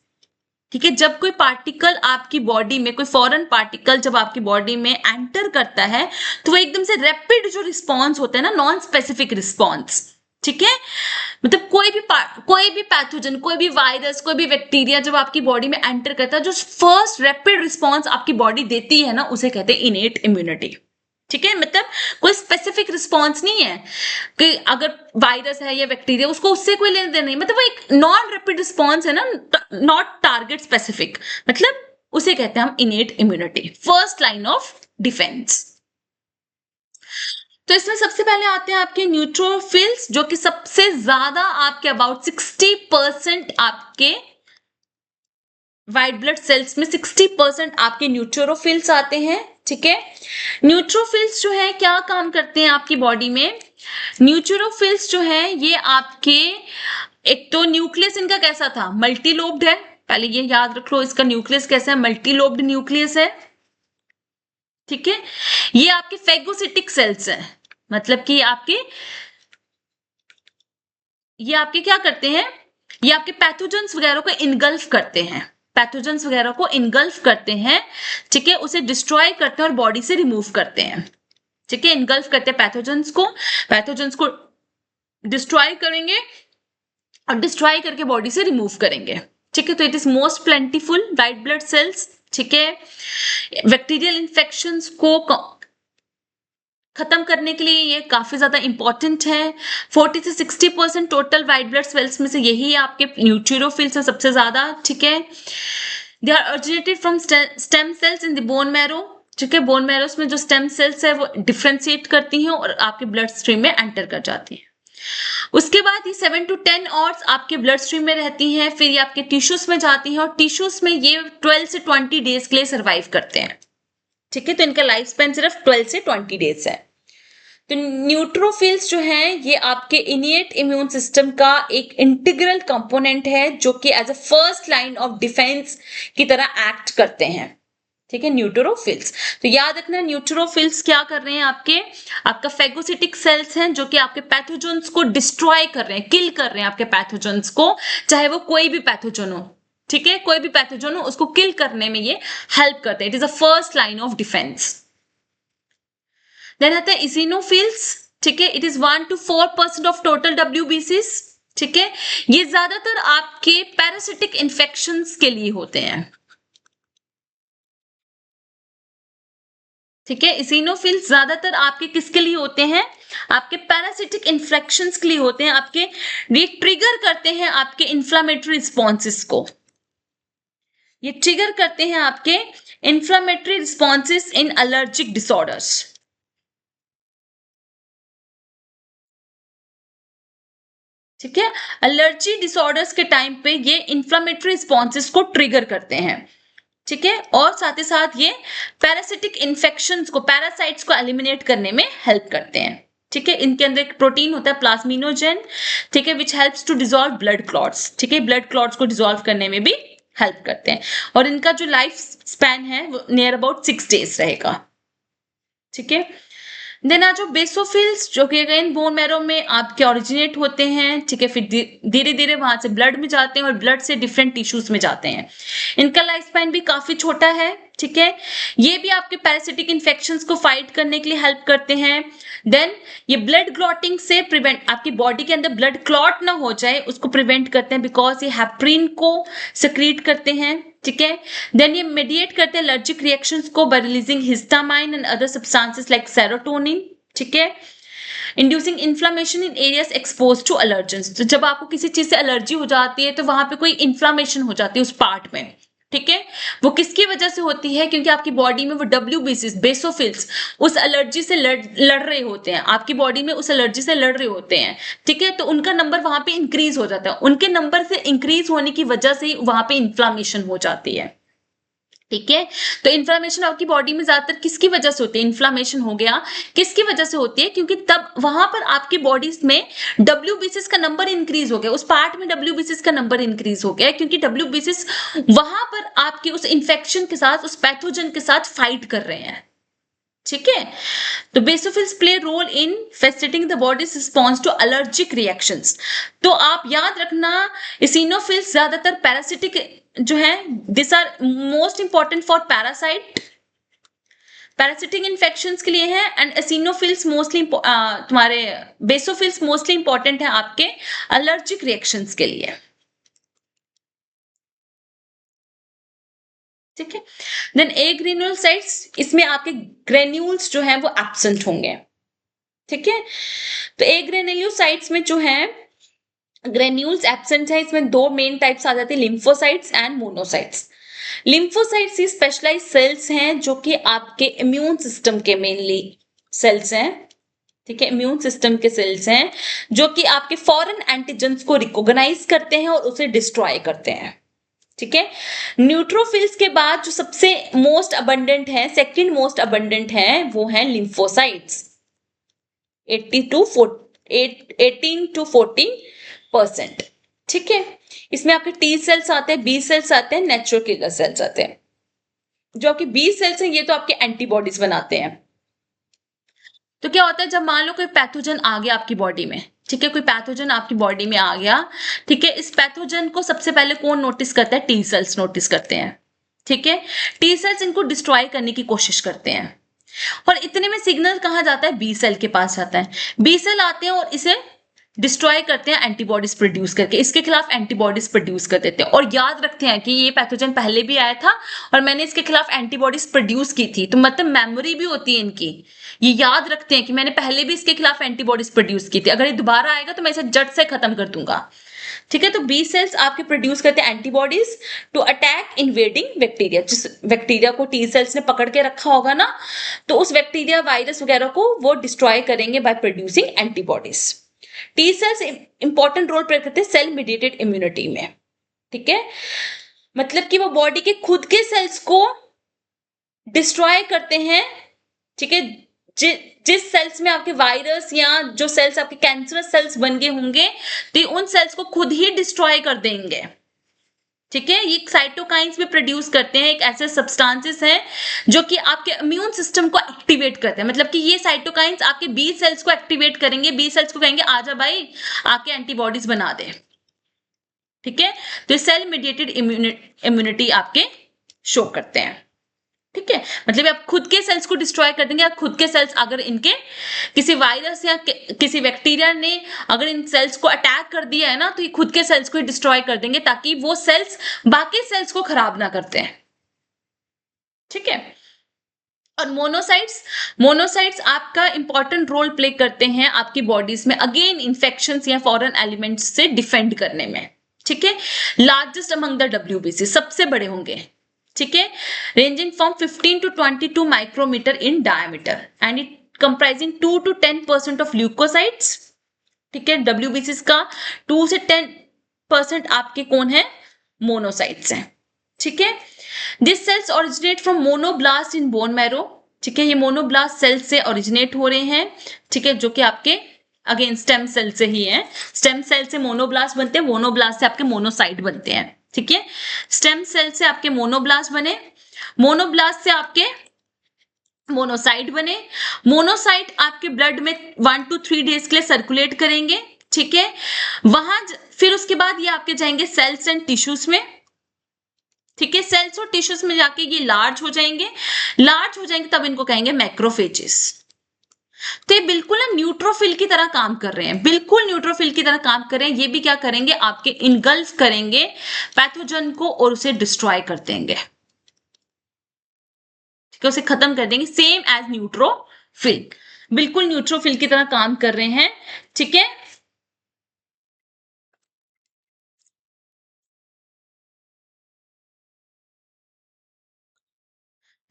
ठीक है, जब कोई पार्टिकल आपकी बॉडी में, कोई फॉरेन पार्टिकल जब आपकी बॉडी में एंटर करता है तो वो एकदम से रैपिड जो रिस्पॉन्स होता है ना, नॉन स्पेसिफिक रिस्पॉन्स। ठीक है, मतलब कोई भी पैथोजन, कोई भी वायरस, कोई भी बैक्टीरिया जब आपकी बॉडी में एंटर करता है, जो फर्स्ट रैपिड रिस्पॉन्स आपकी बॉडी देती है ना, उसे कहते हैं इनेट इम्यूनिटी। ठीक है, मतलब कोई स्पेसिफिक रिस्पॉन्स नहीं है कि अगर वायरस है या बैक्टीरिया उसको उससे कोई लेने देना नहीं, मतलब वो एक नॉन रैपिड रिस्पॉन्स है ना, नॉट टारगेट स्पेसिफिक, मतलब उसे कहते हैं हम innate immunity, first line of defence. तो इसमें सबसे पहले आते हैं आपके न्यूट्रोफिल्स, जो कि सबसे ज्यादा आपके अबाउट 60% आपके व्हाइट ब्लड सेल्स में 60% आपके न्यूट्रोफिल्स आते हैं। ठीक है। न्यूट्रोफिल्स जो है क्या काम करते हैं आपकी बॉडी में? न्यूट्रोफिल्स जो है ये आपके, एक तो न्यूक्लियस इनका कैसा था, मल्टीलोब्ड है, पहले ये याद रख लो, इसका न्यूक्लियस कैसा है, मल्टीलोब्ड न्यूक्लियस है, ठीक है। ये आपके फेगोसिटिक सेल्स हैं, मतलब कि ये आपके क्या करते हैं, ये आपके पैथोजेंस वगैरह को इनगल्फ करते हैं, पैथोजेंस वगैरह को इनगल्फ करते हैं, ठीक है, उसे डिस्ट्रॉय करते हैं और बॉडी से रिमूव करते हैं, ठीक है, इनगल्फ करते हैं पैथोजेंस को डिस्ट्रॉय करेंगे और डिस्ट्रॉय करके बॉडी से रिमूव करेंगे, ठीक है। तो it is most plentiful white blood cells, ठीक है। बैक्टीरियल इन्फेक्शंस को खत्म करने के लिए ये काफी ज्यादा इंपॉर्टेंट है। 40 से 60% टोटल वाइट ब्लड सेल्स में से यही आपके न्यूट्रोफिल्स है सबसे ज्यादा, ठीक है। They are originated from stem cells in the bone marrow, ठीक है। बोन मैरोस में जो स्टेम सेल्स है वो डिफ्रेंशिएट करती हैं और आपके ब्लड स्ट्रीम में एंटर कर जाती हैं। उसके बाद ये 7 to 10 आवर्स आपके ब्लड स्ट्रीम में रहती हैं, फिर ये आपके टिश्यूज में जाती हैं और टिश्यूज में ये 12 से 20 डेज के लिए सर्वाइव करते हैं, ठीक है। तो इनका लाइफ स्पैन सिर्फ 12 से 20 डेज है। तो न्यूट्रोफिल्स जो हैं ये आपके इनिएट इम्यून सिस्टम का एक इंटीग्रल कंपोनेंट है जो कि as a first line of defence की तरह एक्ट करते हैं, ठीक है, न्यूट्रोफिल्स। तो याद रखना न्यूट्रोफिल्स क्या कर रहे हैं, आपका फेगोसिटिक सेल्स हैं जो कि आपके पैथोजेंस को डिस्ट्रॉय कर रहे हैं, किल कर रहे हैं आपके पैथोजेंस को, चाहे वो कोई भी पैथोजन हो, ठीक है, कोई भी पैथोजन हो उसको किल करने में ये हेल्प करते हैं। It is a first line of defence. Then आता है इसिनोफिल्स, ठीक है, it is 1 to 4% of total WBCs, ठीक है। ये ज्यादातर आपके पैरासिटिक इंफेक्शंस के लिए होते हैं, ठीक है। इसिनोफिल्स ज्यादातर आपके किसके लिए होते हैं, आपके पैरासिटिक इंफेक्शंस के लिए होते हैं, आपके ये ट्रिगर करते हैं आपके इंफ्लामेटरी रिस्पॉन्सेस को, ये ट्रिगर करते हैं आपके इंफ्लामेटरी रिस्पॉन्सेस इन एलर्जिक डिसऑर्डर्स, ठीक है। एलर्जी डिसऑर्डर्स के टाइम पे ये इंफ्लामेटरी रिस्पॉन्सेस को ट्रिगर करते हैं, ठीक है, और साथ ही साथ ये पैरासिटिक इन्फेक्शंस को, पैरासाइट्स को एलिमिनेट करने में हेल्प करते हैं, ठीक है। इनके अंदर एक प्रोटीन होता है प्लाज्मिनोजेन, ठीक है, which helps to dissolve blood clots, ठीक है, ब्लड क्लॉट्स को डिसॉल्व करने में भी हेल्प करते हैं और इनका जो लाइफ स्पैन है वो नियर अबाउट 6 days रहेगा, ठीक है। देन आ जो बेसोफिल्स जो कि अगेन बोन मैरो में आपके ओरिजिनेट होते हैं, ठीक है, फिर धीरे धीरे वहां से ब्लड में जाते हैं और ब्लड से डिफरेंट टिश्यूज में जाते हैं। इनका लाइफ स्पैन भी काफी छोटा है, ठीक है। ये भी आपके पैरासिटिक इन्फेक्शंस को फाइट करने के लिए हेल्प करते हैं। देन ये ब्लड क्लॉटिंग से प्रिवेंट, आपकी बॉडी के अंदर ब्लड क्लॉट ना हो जाए उसको प्रिवेंट करते हैं, बिकॉज ये हेपरिन को सिक्रीट करते हैं, ठीक है। देन ये मेडिएट करते हैं एलर्जिक रिएक्शंस को by releasing histamine and other substances like serotonin, ठीक है, inducing inflammation in areas expose to allergens. तो जब आपको किसी चीज से एलर्जी हो जाती है तो वहां पे कोई इन्फ्लामेशन हो जाती है उस पार्ट में, ठीक है, वो किसकी वजह से होती है, क्योंकि आपकी बॉडी में वो WBCs बेसोफिल्स उस एलर्जी से लड़ रहे होते हैं, आपकी बॉडी में उस एलर्जी से लड़ रहे होते हैं, ठीक है। तो उनका नंबर वहां पे इंक्रीज हो जाता है, उनके नंबर से इंक्रीज होने की वजह से वहां पे इन्फ्लामेशन हो जाती है, ठीक है। तो इन्फ्लामेशन आपकी बॉडी में ज्यादातर किसकी वजह से होती है, इन्फ्लामेशन हो गया किसकी वजह से होती है, क्योंकि तब वहां पर आपकी बॉडी में WBCs का नंबर इंक्रीज हो गया, उस पार्ट में WBCs का नंबर इंक्रीज हो गया, क्योंकि WBCs वहां पर आपकी उस इंफेक्शन के साथ, उस पैथोजन के साथ फाइट कर रहे हैं, ठीक है। तो basophils play role in facilitating the body's response to allergic reactions. तो आप याद रखना इसिनोफिल्स ज्यादातर पैरासिटिक जो है, this are most important for parasitic infections के लिए है, एंड एसिनोफिल्स मोस्टली तुम्हारे बेसोफिल्स मोस्टली इंपॉर्टेंट है आपके एलर्जिक रिएक्शंस के लिए, ठीक है। देन ए ग्रेन्यूलोसाइट्स, इसमें आपके ग्रेन्यूल्स जो है वो एब्सेंट होंगे, ठीक है। तो ए ग्रेन्यूलोसाइट्स में जो है ग्रेन्यूल्स एब्सेंट है, इसमें दो मेन टाइप्स आ जाते हैं, लिम्फोसाइट्स एंड मोनोसाइट्स। लिम्फोसाइट्स ही स्पेशलाइज सेल्स हैं जो कि आपके इम्यून सिस्टम के मेनली सेल्स हैं, ठीक है, इम्यून सिस्टम के सेल्स हैं जो कि आपके फॉरेन एंटीजेंस को रिकॉग्नाइज करते हैं और उसे डिस्ट्रॉय करते हैं, ठीक है। न्यूट्रोफिल्स के बाद जो सबसे मोस्ट अबंडेंट है, सेकंड मोस्ट अबंडेंट है, वो है लिम्फोसाइट्स, 18 to 40%। ठीक है। इसमें आपके टी सेल्स आते हैं, बी सेल्स आते हैं, नेचुरल किलर सेल्स आते हैं। जो आपके बी सेल्स हैं ये तो आपके एंटीबॉडीज बनाते हैं। तो क्या होता है, जब मान लो कोई पैथोजन आ गया आपकी बॉडी में, ठीक है, कोई पैथोजन आपकी बॉडी में आ गया, ठीक है, इस पैथोजन को सबसे पहले कौन नोटिस करता है? टी सेल्स नोटिस करते हैं। ठीक है। टी सेल्स इनको डिस्ट्रॉय करने की कोशिश करते हैं और इतने में सिग्नल कहाँ जाता है? बी सेल के पास जाता है। बी सेल आते हैं और इसे डिस्ट्रॉय करते हैं एंटीबॉडीज प्रोड्यूस करके, इसके खिलाफ एंटीबॉडीज प्रोड्यूस कर देते हैं और याद रखते हैं कि ये पैथोजन पहले भी आया था और मैंने इसके खिलाफ एंटीबॉडीज प्रोड्यूस की थी। तो मतलब मेमोरी भी होती है इनकी, ये याद रखते हैं कि मैंने पहले भी इसके खिलाफ एंटीबॉडीज प्रोड्यूस की थी, अगर ये दोबारा आएगा तो मैं इसे जड़ से खत्म कर दूंगा। ठीक है। तो बी सेल्स आपके प्रोड्यूस करते हैं antibodies to attack invading bacteria. जिस बैक्टीरिया को टी सेल्स ने पकड़ के रखा होगा ना, तो उस बैक्टीरिया, वायरस वगैरह को वो डिस्ट्रॉय करेंगे by producing antibodies. T cells important role play करते हैं सेल मीडिएटेड इम्यूनिटी में। ठीक है। मतलब कि वो बॉडी के खुद के सेल्स को डिस्ट्रॉय करते हैं। ठीक है। जिस सेल्स में आपके वायरस या जो सेल्स आपके कैंसरस सेल्स बन गए होंगे, तो उन सेल्स को खुद ही डिस्ट्रॉय कर देंगे। ठीक है। ये साइटोकाइंस भी प्रोड्यूस करते हैं, एक ऐसे सब्सटेंसेस हैं जो कि आपके इम्यून सिस्टम को एक्टिवेट करते हैं। मतलब कि ये साइटोकाइंस आपके बी सेल्स को एक्टिवेट करेंगे, बी सेल्स को कहेंगे आजा भाई आके एंटीबॉडीज बना दे। ठीक है। तो सेल मीडिएटेड इम्यूनिटी आपके शो करते हैं। ठीक है। मतलब आप खुद के सेल्स को डिस्ट्रॉय कर देंगे, या खुद के सेल्स अगर इनके किसी वायरस या किसी बैक्टीरिया ने अगर इन सेल्स को अटैक कर दिया है ना, तो ये खुद के सेल्स को ही डिस्ट्रॉय कर देंगे ताकि वो सेल्स बाकी सेल्स को खराब ना करते हैं। ठीक है। और मोनोसाइट्स आपका इंपॉर्टेंट रोल प्ले करते हैं आपकी बॉडीज में अगेन इन्फेक्शंस या फॉरेन एलिमेंट्स से डिफेंड करने में। ठीक है। लार्जेस्ट अमंग द डब्ल्यूबीसी, सबसे बड़े होंगे। ठीक है। Ranging from 15 to 22 micrometre in diameter and it comprising 2 to 10% of leucocytes. ठीक है। डब्ल्यूबीसीज का 2 से 10% आपके कौन है? मोनोसाइट्स हैं। ठीक है। This cells originate from monoblast in bone marrow. ठीक है। ये मोनोब्लास्ट सेल से ओरिजिनेट हो रहे हैं। ठीक है। जो कि आपके अगेन स्टेम सेल से ही है। स्टेम सेल से मोनोब्लास्ट बनते हैं, मोनोब्लास्ट से आपके मोनोसाइट बनते हैं। ठीक है। स्टेम सेल से आपके मोनोब्लास्ट बने, मोनोब्लास्ट से आपके मोनोसाइट बने। मोनोसाइट आपके ब्लड में 1 to 3 डेज के लिए सर्कुलेट करेंगे। ठीक है। वहां फिर उसके बाद ये आपके जाएंगे सेल्स एंड टिश्यूज में। ठीक है। सेल्स और टिश्यूज में जाके ये लार्ज हो जाएंगे, लार्ज हो जाएंगे तब इनको कहेंगे मैक्रोफेजेस। तो ये बिल्कुल ना न्यूट्रोफिल की तरह काम कर रहे हैं, बिल्कुल न्यूट्रोफिल की तरह काम कर रहे हैं। ये भी क्या करेंगे? आपके इनगल्फ करेंगे पैथोजन को और उसे डिस्ट्रॉय कर देंगे। ठीक है। उसे खत्म कर देंगे, सेम एज न्यूट्रोफिल, बिल्कुल न्यूट्रोफिल की तरह काम कर रहे हैं। ठीक है।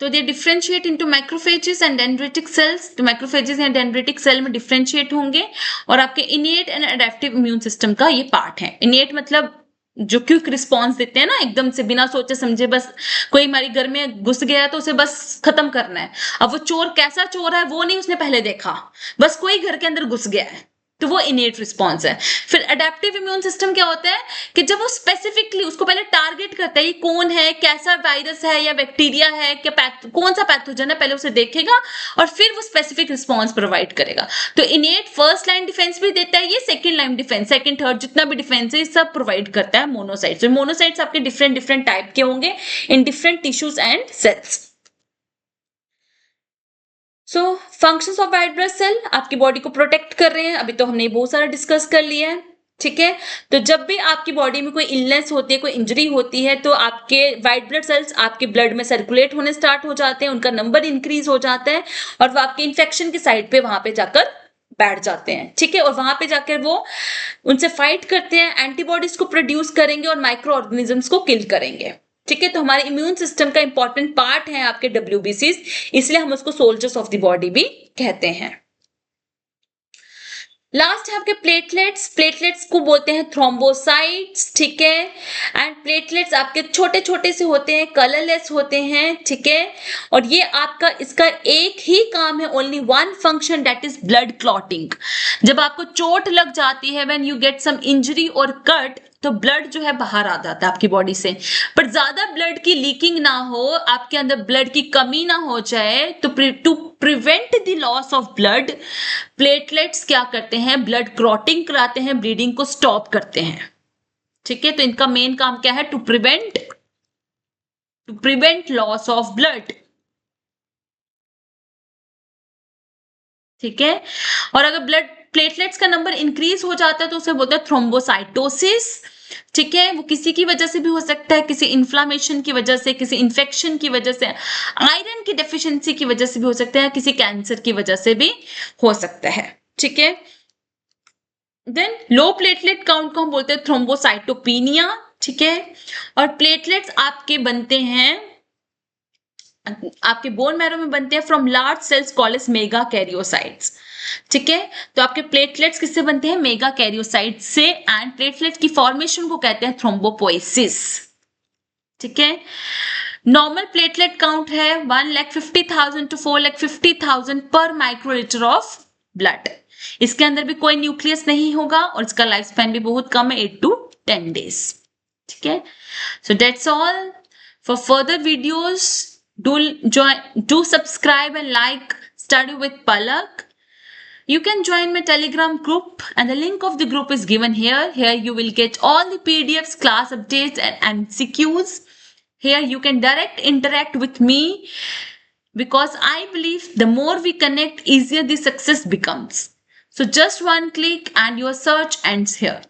तो they differentiate into macrophages and dendritic cells. तो मैक्रोफेजेस या डेंड्रिटिक सेल में डिफ्रेंशिएट होंगे और आपके innate and adaptive immune system का ये पार्ट है। इनिएट मतलब जो क्विक रिस्पॉन्स देते हैं ना, एकदम से बिना सोचे समझे, बस कोई हमारे घर में घुस गया है तो उसे बस खत्म करना है। अब वो चोर कैसा चोर है वो नहीं उसने पहले देखा, बस कोई घर के अंदर घुस गया है, तो वो इनेट रिस्पॉन्स है। फिर अडेप्टिव इम्यून सिस्टम क्या होता है कि जब वो स्पेसिफिकली उसको पहले टारगेट करता है, ये कौन है, कैसा वायरस है या बैक्टीरिया है, क्या कौन सा पैथोजन है, पहले उसे देखेगा और फिर वो स्पेसिफिक रिस्पॉन्स प्रोवाइड करेगा। तो इनेट फर्स्ट लाइन डिफेंस भी देता है, ये second line defence, second third जितना भी डिफेंस है सब प्रोवाइड करता है मोनोसाइट्स। तो मोनोसाइट्स आपके डिफरेंट टाइप के होंगे in different tissues and cells. So functions of white blood cell आपकी बॉडी को प्रोटेक्ट कर रहे हैं, अभी तो हमने बहुत सारा डिस्कस कर लिया है। ठीक है। तो जब भी आपकी बॉडी में कोई इलनेस होती है, कोई इंजरी होती है, तो आपके व्हाइट ब्लड सेल्स आपके ब्लड में सर्कुलेट होने स्टार्ट हो जाते हैं, उनका नंबर इंक्रीज हो जाता है और वो आपके इन्फेक्शन की साइड पे वहां पे जाकर बैठ जाते हैं। ठीक है। और वहां पे जाकर वो उनसे फाइट करते हैं, एंटीबॉडीज को प्रोड्यूस करेंगे और माइक्रो ऑर्गेनिजम्स को किल करेंगे। ठीक है। तो हमारे इम्यून सिस्टम का इंपॉर्टेंट पार्ट है आपके डब्ल्यूबीसीज, इसलिए हम उसको सोल्जर्स ऑफ द बॉडी भी कहते हैं। लास्ट है आपके प्लेटलेट्स। प्लेटलेट्स को बोलते हैं थ्रोम्बोसाइट्स, ठीक है। एंड प्लेटलेट्स आपके छोटे छोटे से होते हैं, कलरलेस होते हैं, ठीक है। और ये आपका, इसका एक ही काम है, only one function, that is blood clotting. जब आपको चोट लग जाती है, when you get some injury और कट, तो ब्लड जो है बाहर आ जाता है आपकी बॉडी से। पर ज्यादा ब्लड की लीकिंग ना हो, आपके अंदर ब्लड की कमी ना हो जाए, तो to prevent the loss of blood, platelets क्या करते हैं, ब्लड क्लॉटिंग कराते हैं, ब्लीडिंग को स्टॉप करते हैं, ठीक है। तो इनका मेन काम क्या है, to prevent loss of blood, ठीक है। और अगर ब्लड प्लेटलेट्स का नंबर इंक्रीज हो जाता है तो उसे बोलते हैं थ्रोम्बोसाइटोसिस, ठीक है। वो किसी की वजह से भी हो सकता है, किसी इन्फ्लामेशन की वजह से, किसी इन्फेक्शन की वजह से, आयरन की डेफिशिएंसी की वजह से भी हो सकता है, किसी कैंसर की वजह से भी हो सकता है, ठीक है। देन लो प्लेटलेट काउंट को हम बोलते हैं थ्रोम्बोसाइटोपिनिया, ठीक है। और प्लेटलेट्स आपके बनते हैं, आपके बोन मैरो में बनते हैं from large cells called as megakaryocytes, ठीक है। तो आपके प्लेटलेट्स किससे बनते हैं, मेगा कैरियोसाइट से। एंड प्लेटलेट की फॉर्मेशन को कहते हैं थ्रोम्बोपोइसिस, ठीक है। नॉर्मल प्लेटलेट काउंट है 1,50,000 to 4,50,000 पर माइक्रोलीटर ऑफ ब्लड। इसके अंदर भी कोई न्यूक्लियस नहीं होगा और इसका लाइफ स्पैन भी बहुत कम है, 8 to 10 days, ठीक है। So that's all for further videos. Do subscribe and like Study with Palak. You can join my Telegram group and the link of the group is given here. Here you will get all the PDFs, class updates and MCQs. Here you can direct interact with me because I believe the more we connect, easier the success becomes. So just one click and your search ends here.